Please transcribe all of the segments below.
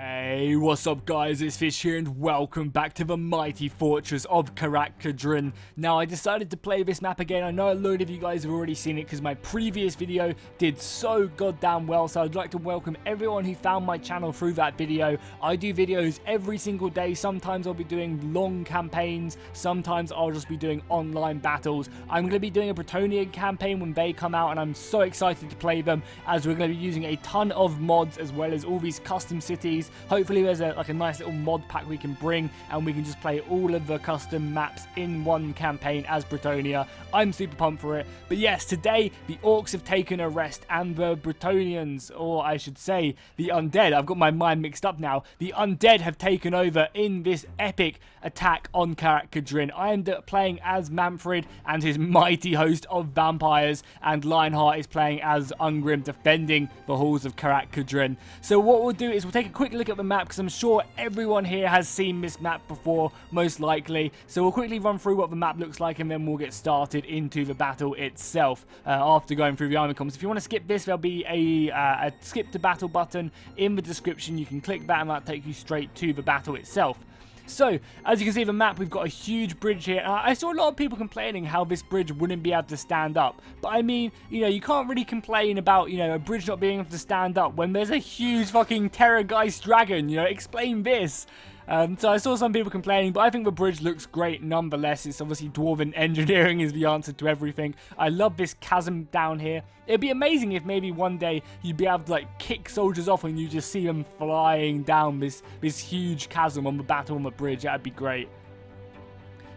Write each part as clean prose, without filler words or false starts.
Hey, what's up guys, it's Fish here and welcome back to the mighty fortress of Karak Kadrin. Now I decided to play this map again. I know a load of you guys have already seen it because my previous video did so goddamn well, so I'd like to welcome everyone who found my channel through that video. I do videos every single day. Sometimes I'll be doing long campaigns, sometimes I'll just be doing online battles. I'm going to be doing a Bretonnian campaign when they come out and I'm so excited to play them as we're going to be using a ton of mods as well as all these custom cities. Hopefully there's a nice little mod pack we can bring and we can just play all of the custom maps in one campaign as Bretonnia. I'm super pumped for it. But yes, today the orcs have taken a rest and the Bretonnians, or I should say the undead, I've got my mind mixed up now, the undead have taken over in this epic attack on Karak Kadrin. I am playing as Manfred and his mighty host of vampires, and Lionheart is playing as Ungrim, defending the halls of Karak Kadrin. So what we'll do is we'll take a quick look at the map because I'm sure everyone here has seen this map before, most likely. So we'll quickly run through what the map looks like and then we'll get started into the battle itself after going through the army comms. If you want to skip this, there'll be a skip to battle button in the description. You can click that and that'll take you straight to the battle itself. So, as you can see the map, we've got a huge bridge here. I saw a lot of people complaining how this bridge wouldn't be able to stand up. But I mean, you know, you can't really complain about, you know, a bridge not being able to stand up when there's a huge fucking Terrorgeist dragon, you know, explain this. So I saw some people complaining, but I think the bridge looks great nonetheless. It's obviously dwarven engineering is the answer to everything. I love this chasm down here. It'd be amazing if maybe one day you'd be able to like kick soldiers off and you just see them flying down this huge chasm on the battle on the bridge. That'd be great.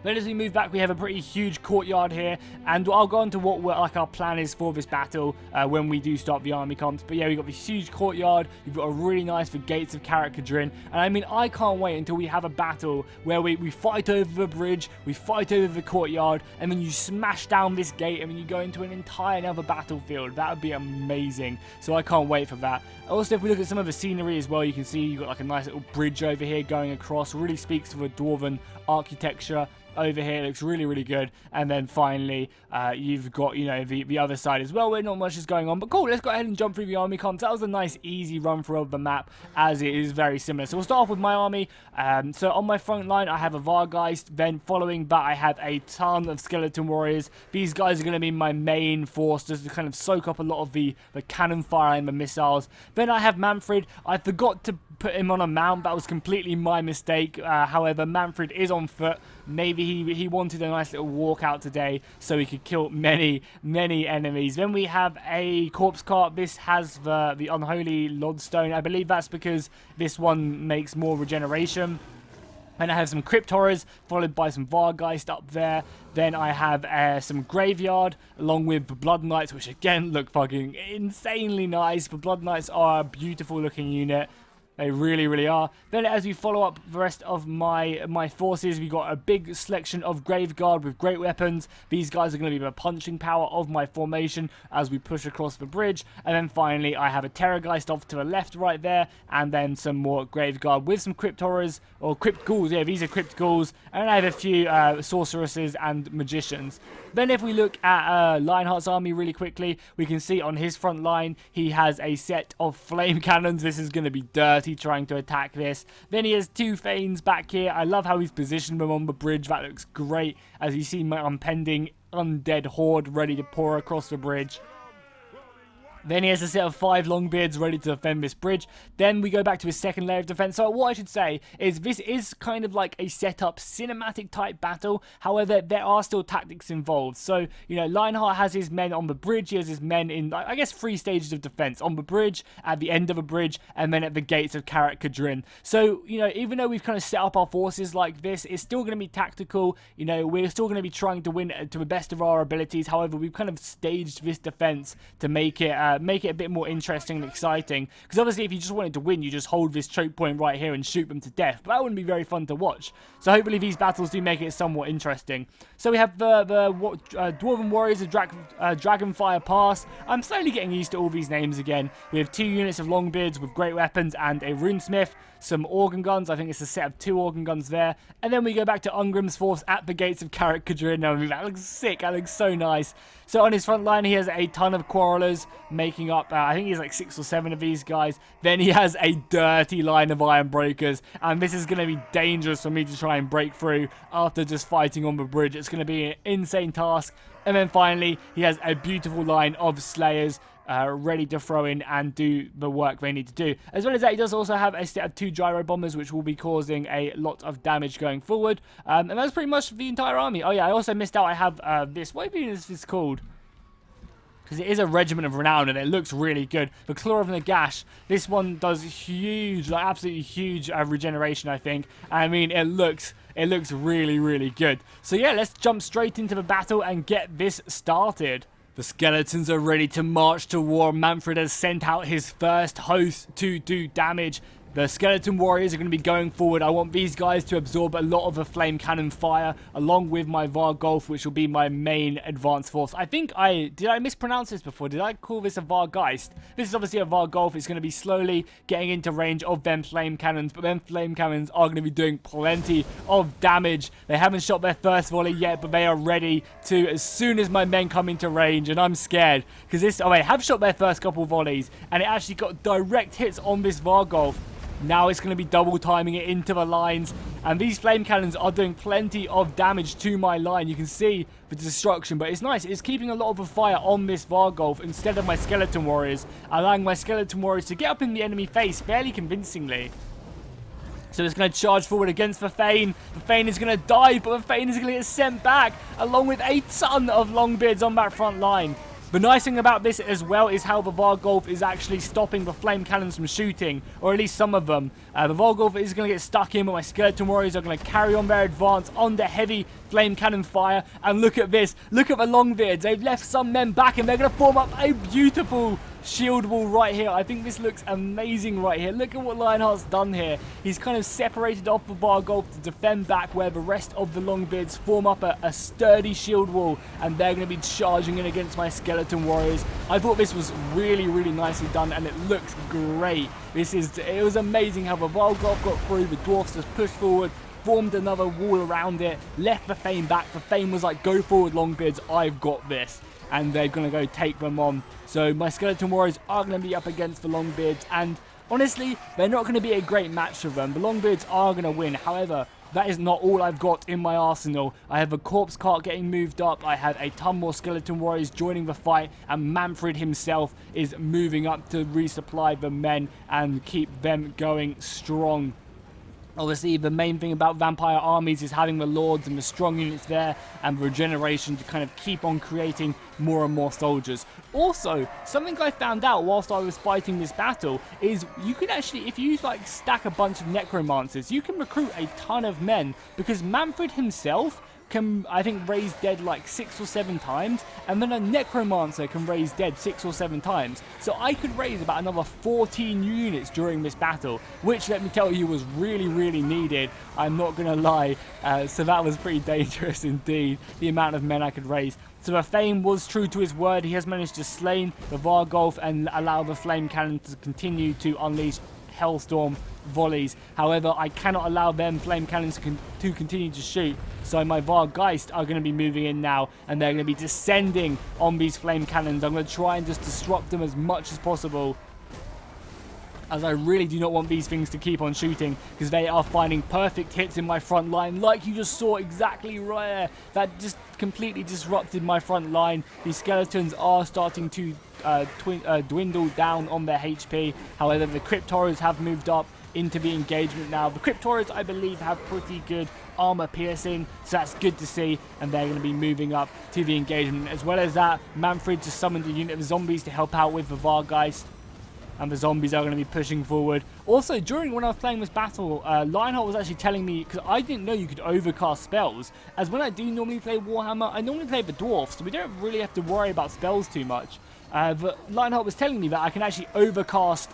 Then as we move back, we have a pretty huge courtyard here, and I'll go on to what our plan is for this battle when we do start the army comps. But yeah, we've got this huge courtyard, we've got a really nice the gates of Karak Kadrin, and I mean, I can't wait until we have a battle where we fight over the bridge, we fight over the courtyard, and then you smash down this gate, and then you go into an entire another battlefield. That would be amazing, so I can't wait for that. Also, if we look at some of the scenery as well, you can see you've got like a nice little bridge over here going across, really speaks to the dwarven architecture over here. It looks really, really good. And then finally, you've got, you know, the other side as well where not much is going on. But cool, let's go ahead and jump through the army comps. That was a nice, easy run through of the map as it is very similar. So we'll start off with my army. So on my front line, I have a Vargeist. Then following that, I have a ton of skeleton warriors. These guys are going to be my main force just to kind of soak up a lot of the cannon fire and the missiles. Then I have Manfred. I forgot to put him on a mount. That was completely my mistake. However, Manfred is on foot. Maybe he wanted a nice little walkout today so he could kill many enemies. Then we have a corpse cart. This has the unholy lodestone. I believe that's because this one makes more regeneration. And I have some crypt horrors followed by some Vargeist up there. Then I have some graveyard along with the blood knights, which again look fucking insanely nice. The blood knights are a beautiful looking unit. They really, really are. Then as we follow up the rest of my forces, we've got a big selection of Graveguard with great weapons. These guys are going to be the punching power of my formation as we push across the bridge. And then finally, I have a Terrorgeist off to the left right there. And then some more Graveguard with some Crypt Horrors, or Crypt Ghouls. Yeah, these are Crypt Ghouls. And I have a few Sorceresses and Magicians. Then if we look at Lionheart's army really quickly, we can see on his front line, he has a set of flame cannons. This is going to be dirty trying to attack this. Then he has two Thanes back here. I love how he's positioned them on the bridge. That looks great as you see my impending undead horde ready to pour across the bridge. Then he has a set of 5 Longbeards ready to defend this bridge. Then we go back to his second layer of defense. So what I should say is this is kind of like a setup cinematic type battle. However, there are still tactics involved. So, you know, Lionheart has his men on the bridge. He has his men in, I guess, 3 stages of defense. On the bridge, at the end of a bridge, and then at the gates of Karak Kadrin. So, you know, even though we've kind of set up our forces like this, it's still going to be tactical. You know, we're still going to be trying to win to the best of our abilities. However, we've kind of staged this defense to make it a bit more interesting and exciting, because obviously if you just wanted to win, you just hold this choke point right here and shoot them to death, but that wouldn't be very fun to watch. So hopefully these battles do make it somewhat interesting. So we have the Dwarven Warriors of Dragonfire Pass. I'm slowly getting used to all these names again. We have 2 units of Longbeards with great weapons and a Runesmith, some organ guns. I think it's a set of 2 organ guns there. And then we go back to Ungrim's force at the gates of Karak Kadrin. I mean, that looks sick. That looks so nice. So on his front line, he has a ton of Quarrelers, making up, I think he's like 6 or 7 of these guys. Then he has a dirty line of iron breakers, and this is going to be dangerous for me to try and break through after just fighting on the bridge. It's going to be an insane task. And then finally, he has a beautiful line of slayers ready to throw in and do the work they need to do. As well as that, he does also have a set of 2 gyro bombers, which will be causing a lot of damage going forward. And that's pretty much the entire army. Oh yeah, I also missed out. I have this. What is this called? Because it is a regiment of renown and it looks really good. The Claw of Nagash, this one does huge, like absolutely huge regeneration, I think. I mean, it looks really, really good. So yeah, let's jump straight into the battle and get this started. The skeletons are ready to march to war. Manfred has sent out his first host to do damage. The skeleton warriors are going to be going forward. I want these guys to absorb a lot of the flame cannon fire, along with my Vargolf, which will be my main advanced force. I think did I mispronounce this before? Did I call this a Vargeist? This is obviously a Vargolf. It's going to be slowly getting into range of them flame cannons, but them flame cannons are going to be doing plenty of damage. They haven't shot their first volley yet, but they are ready to as soon as my men come into range, and I'm scared because they have shot their first couple volleys, and it actually got direct hits on this Vargolf. Now it's going to be double timing it into the lines, and these flame cannons are doing plenty of damage to my line. You can see the destruction, but it's nice. It's keeping a lot of the fire on this Vargolf instead of my skeleton warriors, allowing my skeleton warriors to get up in the enemy face fairly convincingly. So it's going to charge forward against the Thane. The Thane is going to die, but the Thane is going to get sent back, along with a ton of Longbeards on that front line. The nice thing about this as well is how the Vargolf is actually stopping the flame cannons from shooting, or at least some of them. The Vargolf is going to get stuck in, but my skeleton warriors are going to carry on their advance on the heavy flame cannon fire. And look at this. Look at the Longbeards. They've left some men back, and they're going to form up a beautiful shield wall right here. I think this looks amazing right here. Look at what Lionheart's done here. He's kind of separated off the Vargolf to defend back where the rest of the Longbeards form up a sturdy shield wall, and they're going to be charging in against my skeleton warriors. I thought this was really, really nicely done, and it looks great. It was amazing how the Vargolf got through, the dwarfs just pushed forward, formed another wall around it, left the Thane back. The Thane was like, go forward, Longbeards, I've got this. And they're going to go take them on. So my skeleton warriors are going to be up against the Longbeards, and honestly, they're not going to be a great match for them. The Longbeards are going to win. However, that is not all I've got in my arsenal. I have a corpse cart getting moved up. I have a ton more skeleton warriors joining the fight, and Manfred himself is moving up to resupply the men and keep them going strong. Obviously, the main thing about vampire armies is having the lords and the strong units there, and regeneration to kind of keep on creating more and more soldiers. Also, something I found out whilst I was fighting this battle is you can actually, if you like stack a bunch of necromancers, you can recruit a ton of men, because Manfred himself can, I think, raise dead like 6 or 7 times, and then a necromancer can raise dead 6 or 7 times. So I could raise about another 14 units during this battle, which, let me tell you, was really, really needed. I'm not gonna lie. So that was pretty dangerous indeed, the amount of men I could raise. So the Thane was true to his word. He has managed to slay the Vargolf and allow the flame cannon to continue to unleash Hellstorm volleys. However, I cannot allow them flame cannons to continue to shoot. So my Vargeist are going to be moving in now, and they're going to be descending on these flame cannons. I'm going to try and just disrupt them as much as possible, as I really do not want these things to keep on shooting, because they are finding perfect hits in my front line, like you just saw exactly right there. That just completely disrupted my front line. These skeletons are starting to dwindle down on their HP. However, the Crypt Horrors have moved up into the engagement now. The Crypt Horrors, I believe, have pretty good armor piercing, so that's good to see, and they're going to be moving up to the engagement. As well as that, Manfred just summoned a unit of zombies to help out with the Vargeist, and the zombies are going to be pushing forward. Also, when I was playing this battle, Lionheart was actually telling me, because I didn't know you could overcast spells, as when I do normally play Warhammer, I normally play the dwarfs, so we don't really have to worry about spells too much. But Lionheart was telling me that I can actually overcast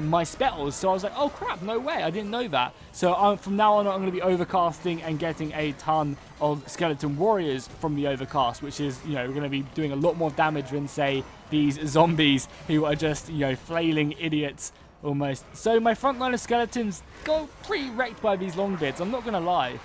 my spells, so I was like, oh crap, no way, I didn't know that. So from now on, I'm going to be overcasting and getting a ton of skeleton warriors from the overcast, which is, you know, we're going to be doing a lot more damage than, say, these zombies who are just, you know, flailing idiots almost. So my front line of skeletons got pretty wrecked by these Longbeards, I'm not going to lie.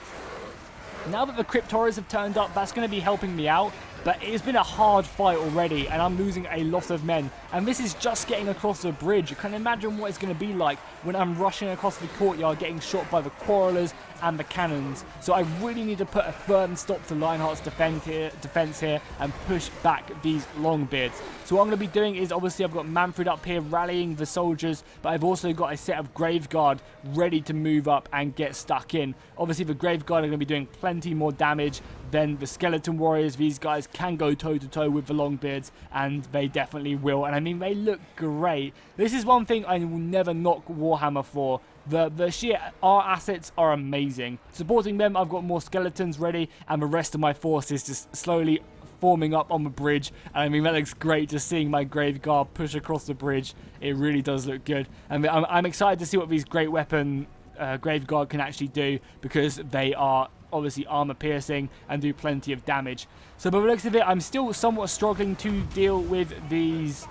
Now that the Crypt Horrors have turned up, that's going to be helping me out. But it's been a hard fight already, and I'm losing a lot of men. And this is just getting across the bridge. You can imagine what it's going to be like when I'm rushing across the courtyard, getting shot by the quarrelers and the cannons. So I really need to put a firm stop to Lionheart's defense here and push back these Longbeards. So what I'm going to be doing is, obviously I've got Manfred up here rallying the soldiers, but I've also got a set of Graveguard ready to move up and get stuck in. Obviously the Graveguard are going to be doing plenty more damage than the Skeleton Warriors. These guys can go toe-to-toe with the Longbeards, and they definitely will. And I mean, they look great. This is one thing I will never knock Warhammer for. Our assets are amazing. Supporting them, I've got more skeletons ready, and the rest of my force is just slowly forming up on the bridge. And I mean, that looks great, just seeing my Graveguard push across the bridge. It really does look good. And I'm excited to see what these great weapon Graveguard can actually do, because they are obviously armor piercing and do plenty of damage. So by the looks of it, I'm still somewhat struggling to deal with these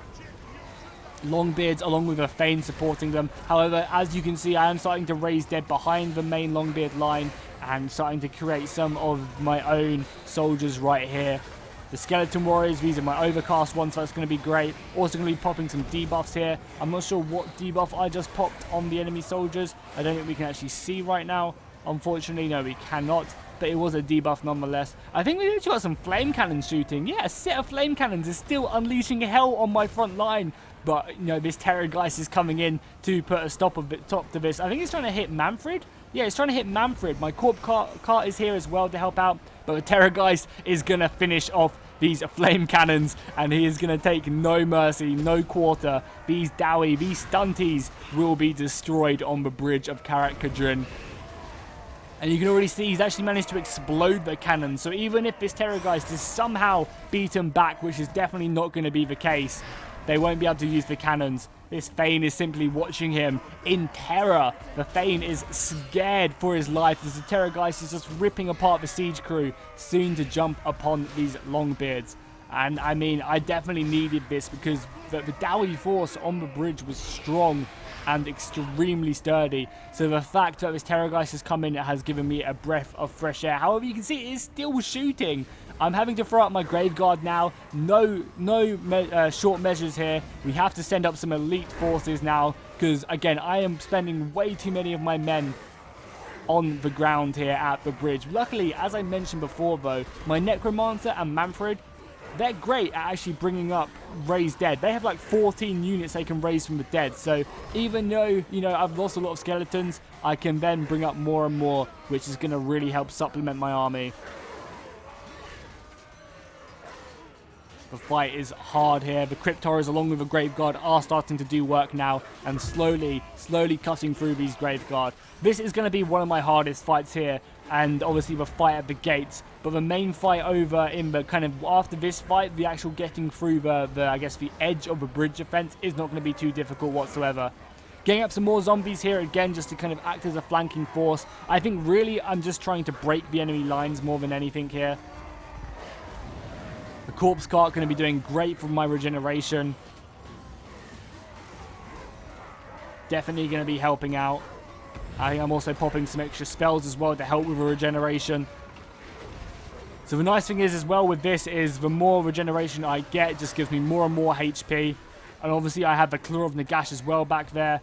Longbeards along with a Thane supporting them. However, as you can see, I am starting to raise dead behind the main Longbeard line and starting to create some of my own soldiers right here. The Skeleton Warriors, these are my overcast ones, so that's going to be great. Also going to be popping some debuffs here. I'm not sure what debuff I just popped on the enemy soldiers. I don't think we can actually see right now. Unfortunately, no, we cannot, but it was a debuff nonetheless. I think we actually got some flame cannons shooting. Yeah, a set of flame cannons is still unleashing hell on my front line. But, you know, this Terrorgeist is coming in to put a stop to this. I think he's trying to hit Manfred. Yeah, he's trying to hit Manfred. My Corp cart is here as well to help out. But the Terrorgeist is going to finish off these flame cannons, and he is going to take no mercy, no quarter. These Dowie, these stunties will be destroyed on the bridge of Karak Kadrin. And you can already see he's actually managed to explode the cannon. So even if this Terrorgeist is somehow beaten back, which is definitely not going to be the case, they won't be able to use the cannons. This Thane is simply watching him in terror. The Thane is scared for his life as the Terrorgeist is just ripping apart the siege crew, soon to jump upon these Longbeards. And I mean, I definitely needed this because the Dowie force on the bridge was strong and extremely sturdy. So the fact that this Terrorgeist has come in has given me a breath of fresh air. However, you can see it is still shooting. I'm having to throw out my Graveguard now. No short measures here. We have to send up some elite forces now, because again, I am spending way too many of my men on the ground here at the bridge. Luckily, as I mentioned before though, my Necromancer and Manfred, they're great at actually bringing up raised dead. They have like 14 units they can raise from the dead. So even though, you know, I've lost a lot of skeletons, I can then bring up more and more, which is going to really help supplement my army. The fight is hard here. The Cryptorers along with the Graveguard are starting to do work now and slowly cutting through these Graveguard. This is going to be one of my hardest fights here, and obviously the fight at the gates. But the main fight over in the kind of after this fight, the actual getting through the I guess the edge of the bridge defense is not going to be too difficult whatsoever. Getting up some more zombies here again just to kind of act as a flanking force. I think really I'm just trying to break the enemy lines more than anything here. The Corpse Cart going to be doing great for my regeneration. Definitely going to be helping out. I think I'm also popping some extra spells as well to help with the regeneration. So the nice thing is as well with this is the more regeneration I get, it just gives me more and more HP. And obviously I have the Claw of Nagash as well back there,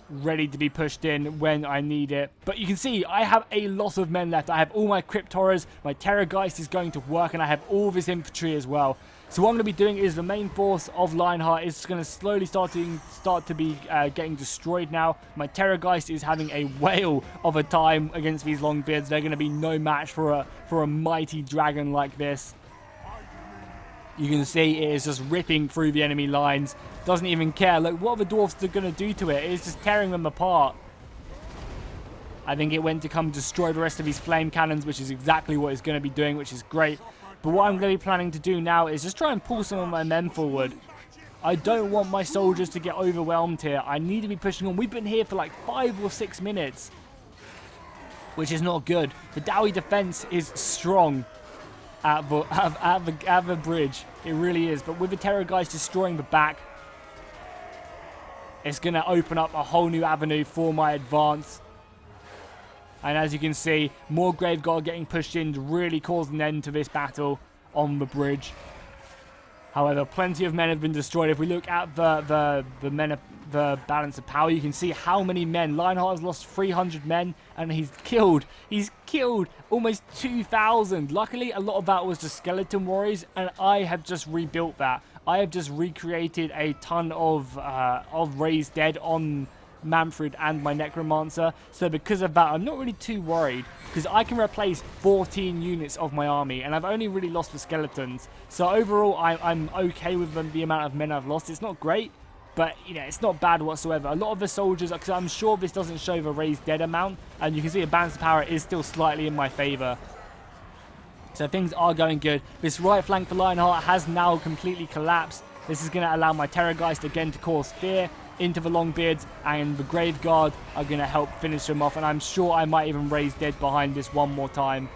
ready to be pushed in when I need it. But you can see I have a lot of men left. I have all my Cryptorers, my Terrorgeist is going to work, and I have all this infantry as well. So what I'm going to be doing is the main force of Lionheart is going to slowly start to be getting destroyed now. My Terrorgeist is having a whale of a time against these Longbeards. They're going to be no match for a mighty dragon like this. You can see it is just ripping through the enemy lines. Doesn't even care. Look, what are the dwarfs going to do to it? It's just tearing them apart. I think it went to come destroy the rest of these flame cannons, which is exactly what it's going to be doing, which is great. But what I'm going to be planning to do now is just try and pull some of my men forward. I don't want my soldiers to get overwhelmed here. I need to be pushing on. We've been here for like 5 or 6 minutes, which is not good. The Dowie defense is strong at the bridge. It really is. But with the Terrorgeist destroying the back, it's going to open up a whole new avenue for my advance. And as you can see, more Graveguard getting pushed in to really cause an end to this battle. on the bridge. However, plenty of men have been destroyed. If we look at the balance of power, you can see how many men. Lionheart has lost 300 men, and he's killed almost 2,000. Luckily, a lot of that was just skeleton warriors, and I have just rebuilt that. I have just recreated a ton of raised dead on Manfred and my necromancer, so because of that I'm not really too worried, because I can replace 14 units of my army, and I've only really lost the skeletons. So overall I'm okay with the amount of men I've lost. It's not great, but you know, it's not bad whatsoever. A lot of the soldiers, because I'm sure this doesn't show the raised dead amount, and you can see the balance of power is still slightly in my favor. So things are going good. This right flank for Lionheart has now completely collapsed. This is going to allow my Terrorgeist again to cause fear into the Longbeards, and the Grave Guard are going to help finish them off, and I'm sure I might even raise dead behind this one more time.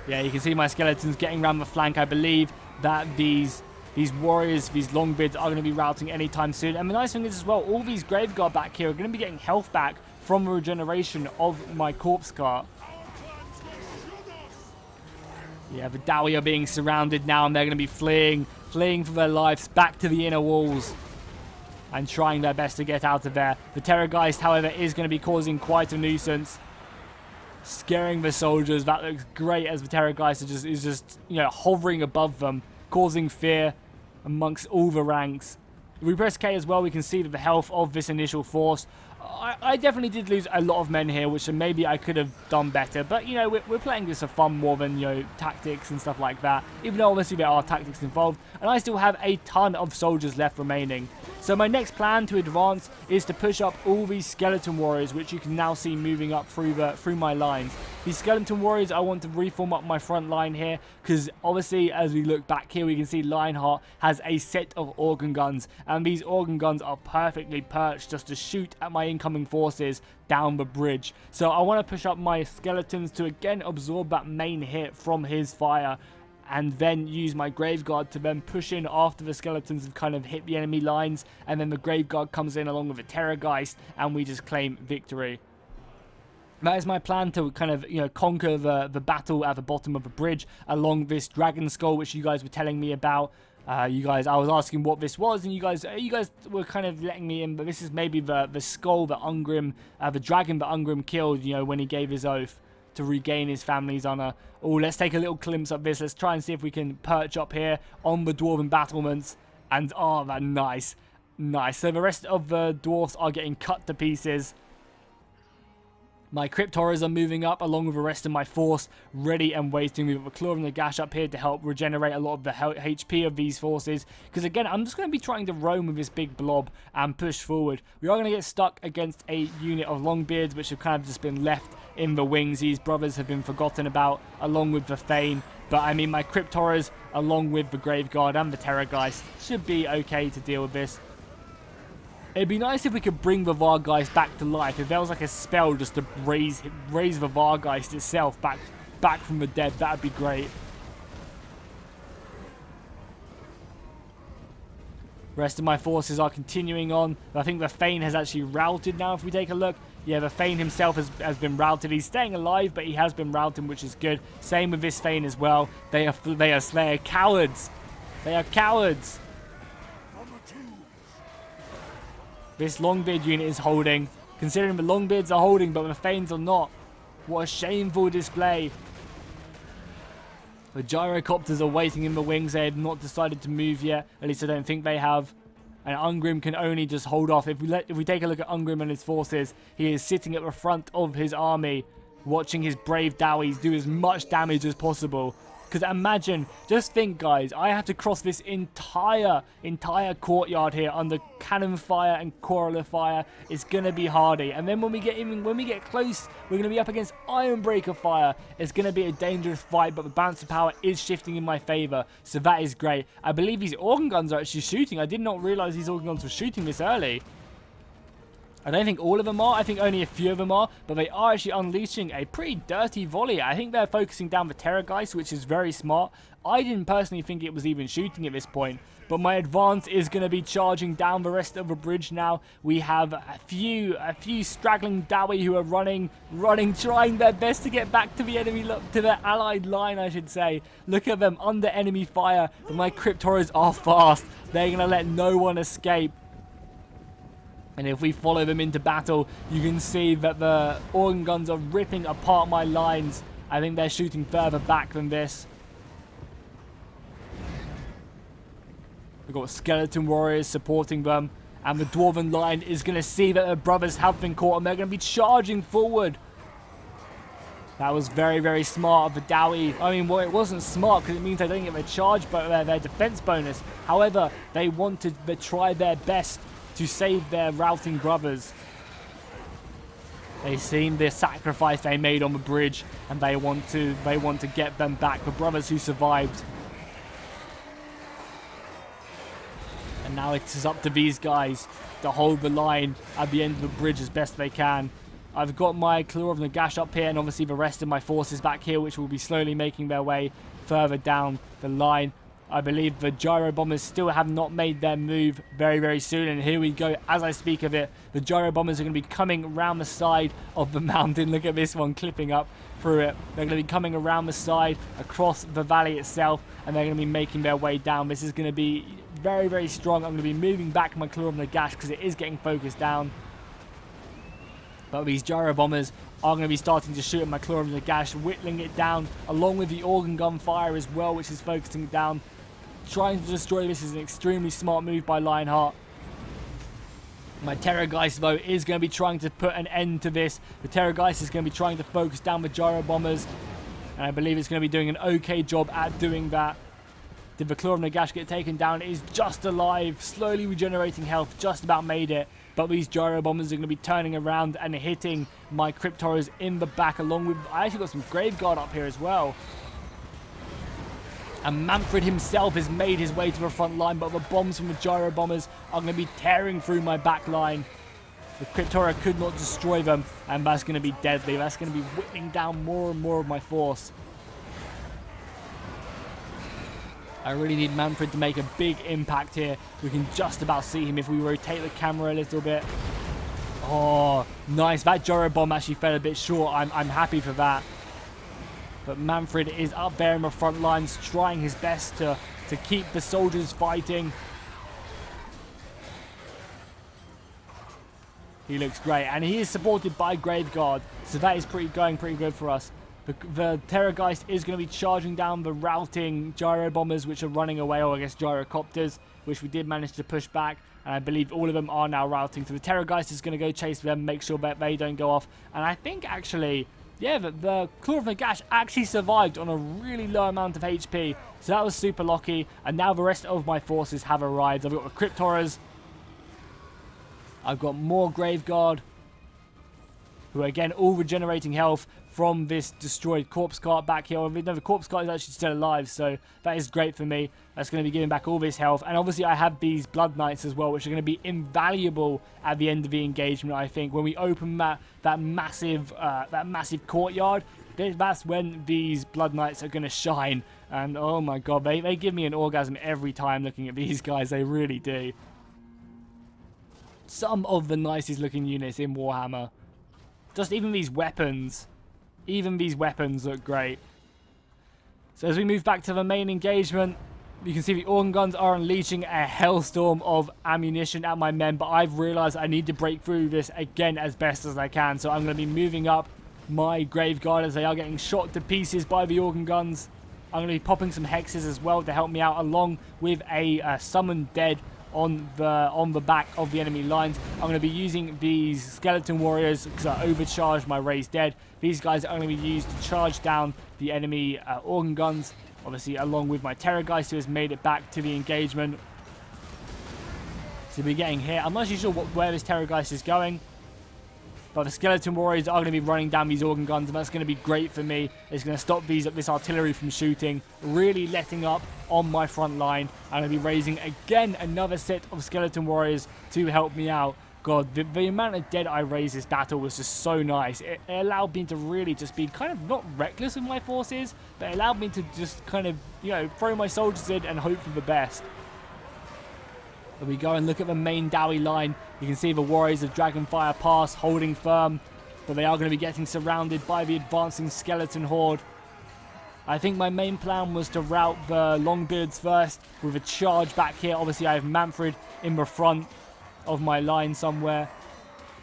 Yeah, you can see my skeletons getting around the flank. I believe that these warriors, these Longbeards, are going to be routing anytime soon. And the nice thing is as well, all these Grave Guard back here are going to be getting health back from the regeneration of my corpse cart. Yeah, the Dowie are being surrounded now, and they're going to be fleeing for their lives back to the inner walls and trying their best to get out of there. The Terrorgeist, however, is going to be causing quite a nuisance, scaring the soldiers. That looks great as the Terrorgeist is just you know, hovering above them, causing fear amongst all the ranks. If we press K as well, we can see that the health of this initial force. I definitely did lose a lot of men here, which maybe I could have done better. But, you know, we're playing this for fun more than, you know, tactics and stuff like that. Even though, obviously, there are tactics involved. And I still have a ton of soldiers left remaining. So my next plan to advance is to push up all these skeleton warriors, which you can now see moving up through my lines. These skeleton warriors, I want to reform up my front line here, because obviously as we look back here, we can see Lionheart has a set of organ guns, and these organ guns are perfectly perched just to shoot at my incoming forces down the bridge. So I want to push up my skeletons to again absorb that main hit from his fire, and then use my Grave Guard to then push in after the skeletons have kind of hit the enemy lines, and then the Grave Guard comes in along with the Terrorgeist, and we just claim victory. That is my plan to kind of, you know, conquer the battle at the bottom of the bridge along this dragon skull, which you guys were telling me about. I was asking what this was, and you guys were kind of letting me in, but this is maybe the skull that Ungrim, the dragon that Ungrim killed, you know, when he gave his oath to regain his family's honor. Oh, let's take a little glimpse of this. Let's try and see if we can perch up here on the dwarven battlements. And oh, that nice. So the rest of the dwarfs are getting cut to pieces. My crypt horrors are moving up along with the rest of my force, ready and waiting. We've got the Claw and the Gash up here to help regenerate a lot of the HP of these forces. Because again, I'm just going to be trying to roam with this big blob and push forward. We are going to get stuck against a unit of Longbeards, which have kind of just been left in the wings. These brothers have been forgotten about, along with the Thane. But I mean, my crypt horrors, along with the Grave Guard and the Terrorgeist, should be okay to deal with this. It'd be nice if we could bring the Vargeist back to life. If there was like a spell just to raise the Vargeist itself back from the dead, that'd be great. The rest of my forces are continuing on. I think the Thane has actually routed now, if we take a look. Yeah, the Thane himself has been routed. He's staying alive, but he has been routed, which is good. Same with this Thane as well. They are cowards. They are cowards. This Longbeard unit is holding. Considering the Longbeards are holding, but the Thanes are not. What a shameful display. The gyrocopters are waiting in the wings. They have not decided to move yet. At least I don't think they have. And Ungrim can only just hold off. If we take a look at Ungrim and his forces, he is sitting at the front of his army, watching his brave Dowies do as much damage as possible. Because imagine, just think guys, I have to cross this entire courtyard here under cannon fire and quarreler fire. It's gonna be hardy. And then when we get close, we're gonna be up against Ironbreaker fire. It's gonna be a dangerous fight, but the balance of power is shifting in my favor, so that is great. I believe these organ guns are actually shooting. I did not realize these organ guns were shooting this early. I don't think all of them are. I think only a few of them are. But they are actually unleashing a pretty dirty volley. I think they're focusing down the Terrorgeist, which is very smart. I didn't personally think it was even shooting at this point. But my advance is going to be charging down the rest of the bridge now. We have a few straggling Dowie who are running, trying their best to get back to the enemy, to the allied line, I should say. Look at them under enemy fire. But my Crypt Horrors are fast. They're going to let no one escape. And if we follow them into battle, you can see that the organ guns are ripping apart my lines. I think they're shooting further back than this. We've got skeleton warriors supporting them. And the dwarven line is going to see that the brothers have been caught. And they're going to be charging forward. That was very, very smart of the Dowie. I mean, well, it wasn't smart because it means they don't get their charge, but their defense bonus. However, they wanted to try their best to save their routing brothers. They seen the sacrifice they made on the bridge, and they want to get them back. The brothers who survived. And now it is up to these guys to hold the line at the end of the bridge as best they can. I've got my Claw of Nagash up here, and obviously the rest of my forces back here, which will be slowly making their way further down the line. I believe the gyro bombers still have not made their move very, very soon. And here we go. As I speak of it, the gyro bombers are going to be coming around the side of the mountain. Look at this one clipping up through it. They're going to be coming around the side, across the valley itself, and they're going to be making their way down. This is going to be very, very strong. I'm going to be moving back my Claw of Nagash because it is getting focused down. But these gyro bombers are going to be starting to shoot at my Claw of Nagash, whittling it down, along with the organ gun fire as well, which is focusing it down. Trying to destroy this is an extremely smart move by Lionheart. My Terrorgeist, though, is going to be trying to put an end to this. The Terrorgeist is going to be trying to focus down the gyro bombers. And I believe it's going to be doing an okay job at doing that. Did the Claw of Nagash get taken down? It is just alive, slowly regenerating health, just about made it. But these gyro bombers are going to be turning around and hitting my Crypt Horrors in the back, along with... I actually got some Graveguard up here as well. And Manfred himself has made his way to the front line, but the bombs from the gyro bombers are going to be tearing through my back line. The Crypt Horror could not destroy them, and that's going to be deadly. That's going to be whittling down more and more of my force. I really need Manfred to make a big impact here. We can just about see him if we rotate the camera a little bit. Oh, nice. That gyro bomb actually fell a bit short. I'm happy for that. But Manfred is up there in the front lines, trying his best to keep the soldiers fighting. He looks great, and he is supported by Graveguard, so that is going pretty good for us. The Terrorgeist is going to be charging down the routing gyro bombers, which are running away, or I guess gyrocopters, which we did manage to push back. And I believe all of them are now routing. So the Terrorgeist is going to go chase them, make sure that they don't go off. And I think actually... yeah, the Claw of Nagash actually survived on a really low amount of HP. So that was super lucky. And now the rest of my forces have arrived. I've got the Crypt Horrors. I've got more Graveguard, who are again all regenerating health from this destroyed corpse cart back here. No, the corpse cart is actually still alive, so that is great for me. That's going to be giving back all this health. And obviously I have these Blood Knights as well, which are going to be invaluable at the end of the engagement, I think. When we open that massive courtyard, that's when these Blood Knights are going to shine. And oh my god, they give me an orgasm every time looking at these guys. They really do. Some of the nicest looking units in Warhammer. Just even these weapons. Even these weapons look great. So as we move back to the main engagement, you can see the organ guns are unleashing a hellstorm of ammunition at my men, but I've realized I need to break through this again as best as I can. So I'm going to be moving up my Graveguard as they are getting shot to pieces by the organ guns. I'm going to be popping some hexes as well to help me out, along with a summoned dead on the back of the enemy lines. I'm going to be using these skeleton warriors because I overcharged my raised dead. These guys are going to be used to charge down the enemy organ guns, obviously along with my Terrorgeist, who has made it back to the engagement. So we're getting hit. I'm not actually sure where this Terrorgeist is going, but the skeleton warriors are going to be running down these organ guns, and that's going to be great for me. It's going to stop this artillery from shooting, really letting up on my front line. I'm going to be raising again another set of skeleton warriors to help me out. God, the amount of dead I raised this battle was just so nice. It allowed me to really just be kind of not reckless with my forces, but it allowed me to just kind of, you know, throw my soldiers in and hope for the best. But we go and look at the main Dowie line. You can see the warriors of Dragonfire Pass holding firm, but they are going to be getting surrounded by the advancing skeleton horde. I think my main plan was to rout the Longbeards first with a charge back here. Obviously, I have Manfred in the front of my line somewhere.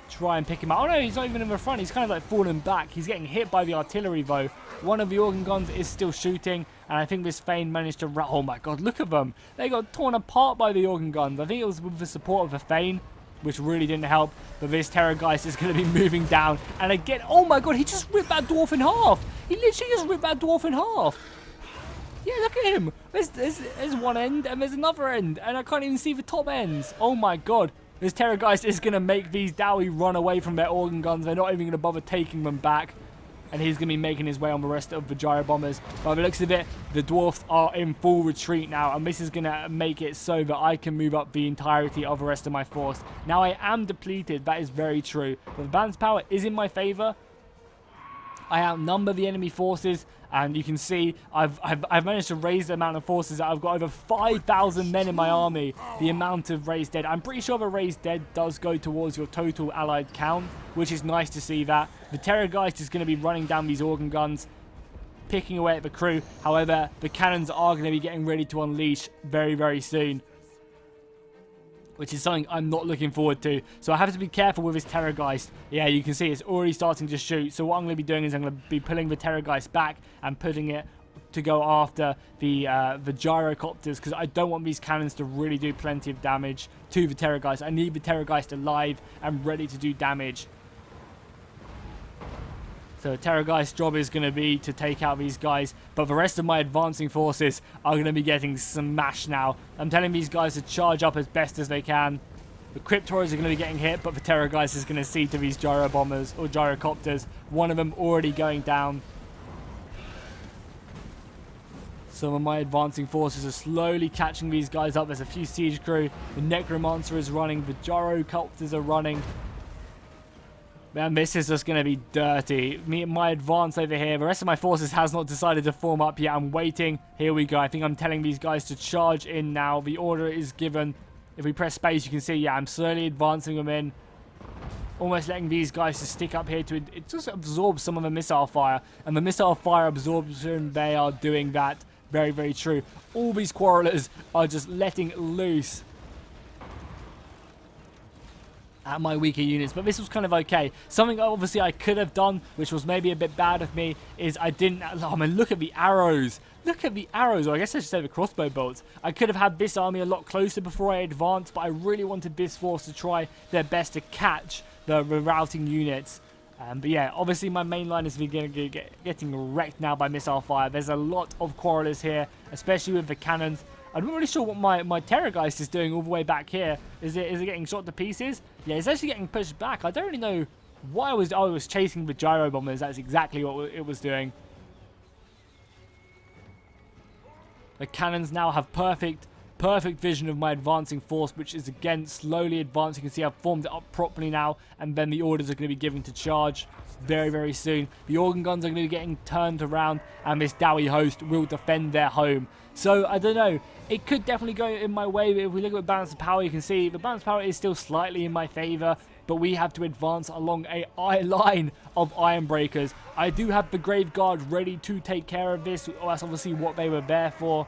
Try and pick him out. Oh no, he's not even in the front. He's kind of like falling back. He's getting hit by the artillery though. One of the organ guns is still shooting, and I think this Thane managed to oh my god, look at them. They got torn apart by the organ guns. I think it was with the support of the Thane, which really didn't help. But this Terrorgeist is going to be moving down, and again, oh my god, he just ripped that dwarf in half. He literally just ripped that dwarf in half. Yeah, look at him. There's one end and there's another end, and I can't even see the top ends. Oh my god. This Terrorgeist is going to make these Dowie run away from their organ guns. They're not even going to bother taking them back. And he's going to be making his way on the rest of the gyro bombers. By the looks of it, the dwarfs are in full retreat now. And this is going to make it so that I can move up the entirety of the rest of my force. Now, I am depleted. That is very true. But the balance power is in my favor. I outnumber the enemy forces, and you can see I've managed to raise the amount of forces. I've got over 5,000 men in my army. The amount of raised dead, I'm pretty sure the raised dead does go towards your total allied count, which is nice to see that. The Terrorgeist is going to be running down these organ guns, picking away at the crew. However, the cannons are going to be getting ready to unleash very, very soon, which is something I'm not looking forward to. So I have to be careful with this Terrorgeist. Yeah, you can see it's already starting to shoot. So what I'm going to be doing is I'm going to be pulling the Terrorgeist back and putting it to go after the gyrocopters, because I don't want these cannons to really do plenty of damage to the Terrorgeist. I need the Terrorgeist alive and ready to do damage. So Terrorgeist's job is going to be to take out these guys, but the rest of my advancing forces are going to be getting smashed now. I'm telling these guys to charge up as best as they can. The Cryptoids are going to be getting hit, but the Terrorgeist is going to see to these gyro bombers or gyrocopters. One of them already going down. Some of my advancing forces are slowly catching these guys up. There's a few siege crew. The Necromancer is running. The gyrocopters are running. Man, this is just going to be dirty. My advance over here. The rest of my forces has not decided to form up yet. I'm waiting. Here we go. I think I'm telling these guys to charge in now. The order is given. If we press space, you can see, yeah, I'm slowly advancing them in. Almost letting these guys to stick up here to it just absorb some of the missile fire. And the missile fire absorption, they are doing that. Very, very true. All these quarrelers are just letting loose at my weaker units, but this was kind of okay. Something obviously I could have done, which was maybe a bit bad of me, is I didn't, I mean, look at the arrows. Look at the arrows, or I guess I should say the crossbow bolts. I could have had this army a lot closer before I advanced, but I really wanted this force to try their best to catch the routing units. But yeah, obviously my main line is getting wrecked now by missile fire. There's a lot of quarrelers here, especially with the cannons. I'm not really sure what my Terrorgeist is doing all the way back here. Is it getting shot to pieces? Yeah, it's actually getting pushed back. I don't really know why I was chasing the gyro bombers. That's exactly what it was doing. The cannons now have perfect vision of my advancing force, which is again slowly advancing. You can see I've formed it up properly now, and then the orders are going to be given to charge very, very soon. The organ guns are going to be getting turned around, and this Dowie host will defend their home. So, I don't know. It could definitely go in my way. If we look at balance of power, you can see the balance of power is still slightly in my favor, but we have to advance along a line of iron breakers. I do have the Grave Guard ready to take care of this. That's obviously what they were there for.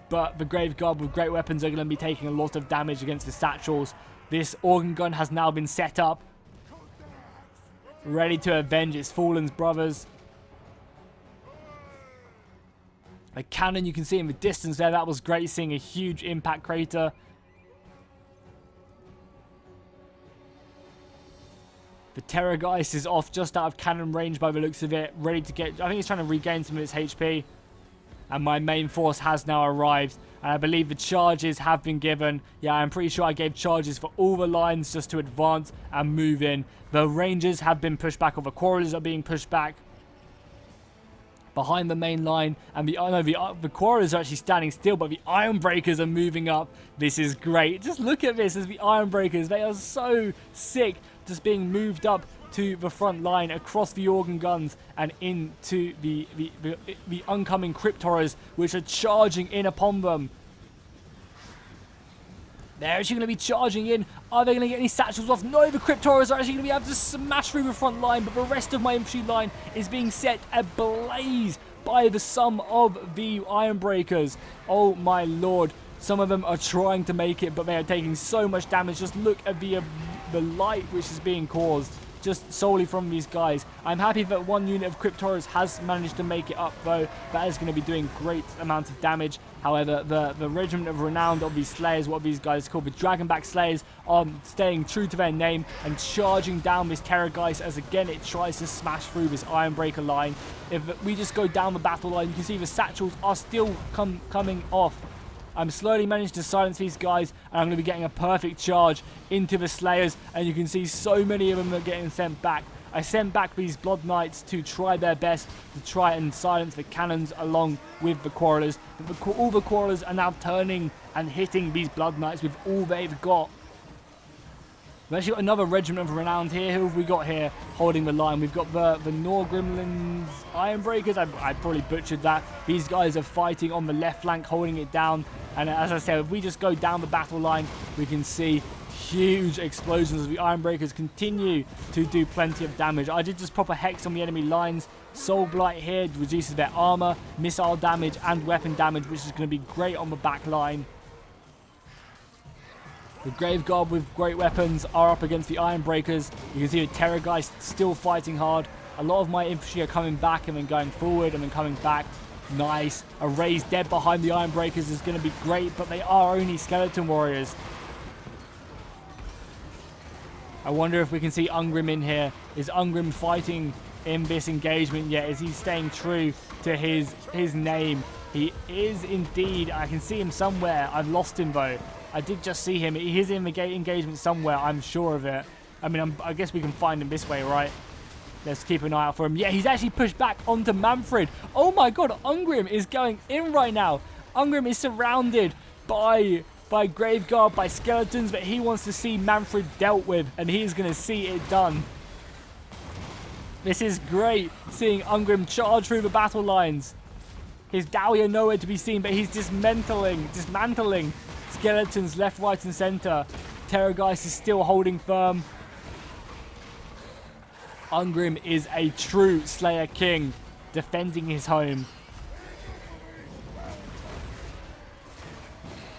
But the Grave Guard with great weapons are going to be taking a lot of damage against the satchels. This organ gun has now been set up, ready to avenge its fallen brothers. A cannon you can see in the distance there, that was great, seeing a huge impact crater. The Terrorgeist is off just out of cannon range by the looks of it, ready to get, I think he's trying to regain some of its HP. And my main force has now arrived, and I believe the charges have been given. Yeah, I'm pretty sure I gave charges for all the lines just to advance and move in. The Rangers have been pushed back, or the Quarrelers are being pushed back. behind the main line, and the Quarrelers are actually standing still, but the Ironbreakers are moving up. This is great. Just look at this as the Ironbreakers, they are so sick, just being moved up to the front line, across the organ guns, and into the oncoming Crypt Horrors, which are charging in upon them. They're actually going to be charging in. Are they going to get any satchels off? No, the Crypt Horrors are actually going to be able to smash through the front line, but the rest of my infantry line is being set ablaze by the sum of the Ironbreakers. Oh my lord. Some of them are trying to make it, but they are taking so much damage. Just look at the light which is being caused just solely from these guys. I'm happy that one unit of Crypt Horrors has managed to make it up, though. That is going to be doing great amounts of damage. However, the Regiment of Renown of these Slayers, what these guys call the Dragonback Slayers, are staying true to their name and charging down this Terrorgeist as again it tries to smash through this Ironbreaker line. If we just go down the battle line, you can see the satchels are still coming off. I'm slowly managing to silence these guys, and I'm going to be getting a perfect charge into the Slayers, and you can see so many of them are getting sent back. I sent back these Blood Knights to try their best to try and silence the cannons along with the Quarrelers. But all the Quarrelers are now turning and hitting these Blood Knights with all they've got. We've actually got another Regiment of Renown here. Who have we got here holding the line? We've got the Norgrimlands Ironbreakers. I probably butchered that. These guys are fighting on the left flank, holding it down. And as I said, if we just go down the battle line, we can see huge explosions as the Ironbreakers continue to do plenty of damage. I did just pop a Hex on the enemy lines. Soul Blight here reduces their armor, missile damage, and weapon damage, which is going to be great on the back line. The Graveguard with great weapons are up against the Ironbreakers. You can see the Terrorgeist still fighting hard. A lot of my infantry are coming back and then going forward and then coming back. Nice. A raised dead behind the Ironbreakers is going to be great, but they are only skeleton warriors. I wonder if we can see Ungrim in here. Is Ungrim fighting in this engagement yet? Is he staying true to his name? He is indeed. I can see him somewhere. I've lost him though. I did just see him. He is in the engagement somewhere. I'm sure of it. I mean, I guess we can find him this way, right? Let's keep an eye out for him. Yeah, he's actually pushed back onto Manfred. Oh my god, Ungrim is going in right now. Ungrim is surrounded by Graveguard, by skeletons, but he wants to see Manfred dealt with, and he's going to see it done. This is great, seeing Ungrim charge through the battle lines. His Dowie are nowhere to be seen, but he's dismantling skeletons left, right, and center. Terrorgeist is still holding firm. Ungrim is a true Slayer King, defending his home.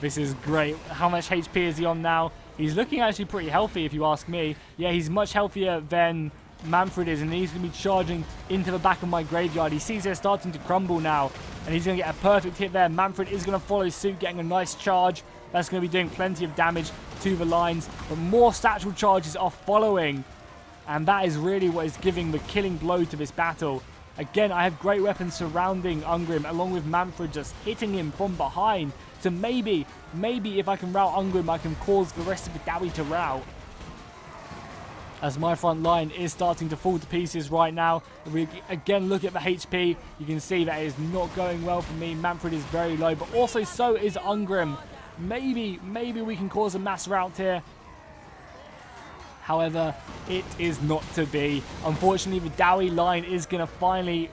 This is great. How much HP is he on now? He's looking actually pretty healthy, if you ask me. Yeah, he's much healthier than Manfred is, and he's going to be charging into the back of my graveyard. He sees they're starting to crumble now, and he's going to get a perfect hit there. Manfred is going to follow suit, getting a nice charge. That's going to be doing plenty of damage to the lines, but more satchel charges are following, and that is really what is giving the killing blow to this battle. Again, I have great weapons surrounding Ungrim, along with Manfred just hitting him from behind. So maybe if I can rout Ungrim, I can cause the rest of the Dowie to rout. As my front line is starting to fall to pieces right now. If we again look at the HP, you can see that it is not going well for me. Manfred is very low, but also so is Ungrim. Maybe we can cause a mass rout here. However, it is not to be. Unfortunately, the Dowie line is going to finally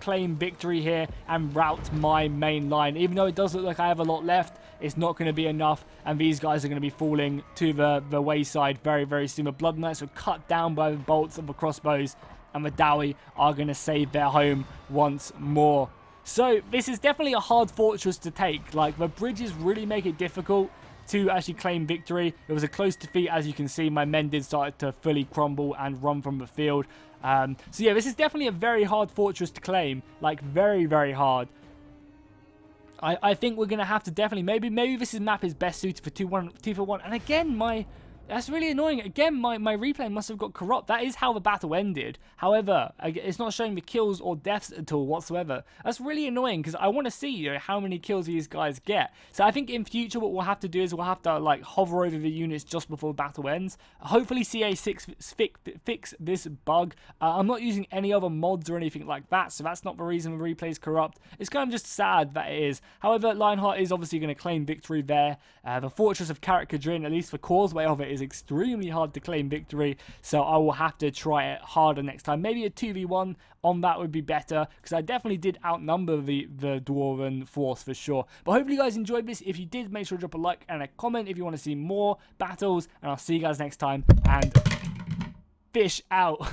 claim victory here and rout my main line. Even though it does look like I have a lot left, it's not going to be enough, and these guys are going to be falling to the wayside very, very soon. The Blood Knights were cut down by the bolts of the crossbows, and the Dowie are going to save their home once more. So this is definitely a hard fortress to take. Like, the bridges really make it difficult to actually claim victory. It was a close defeat, as you can see. My men did start to fully crumble and run from the field. So yeah, this is definitely a very hard fortress to claim. Like, very, very hard. I think we're going to have to definitely... Maybe this map is best suited for 2 for 1. And again, my That's really annoying. Again, my replay must have got corrupt. That is how the battle ended. However, it's not showing the kills or deaths at all whatsoever. That's really annoying because I want to see, you know, how many kills these guys get. So I think in future what we'll have to do is we'll have to like hover over the units just before the battle ends. Hopefully CA6 fix this bug. I'm not using any other mods or anything like that, so that's not the reason the replay is corrupt. It's kind of just sad that it is. However, Lionheart is obviously going to claim victory there. The fortress of Karak Kadrin, at least the causeway of it, is extremely hard to claim victory, so I will have to try it harder next time. Maybe a 2v1 on that would be better, because I definitely did outnumber the Dwarven force for sure. But hopefully you guys enjoyed this. If you did, make sure to drop a like and a comment if you want to see more battles, and I'll see you guys next time, and fish out.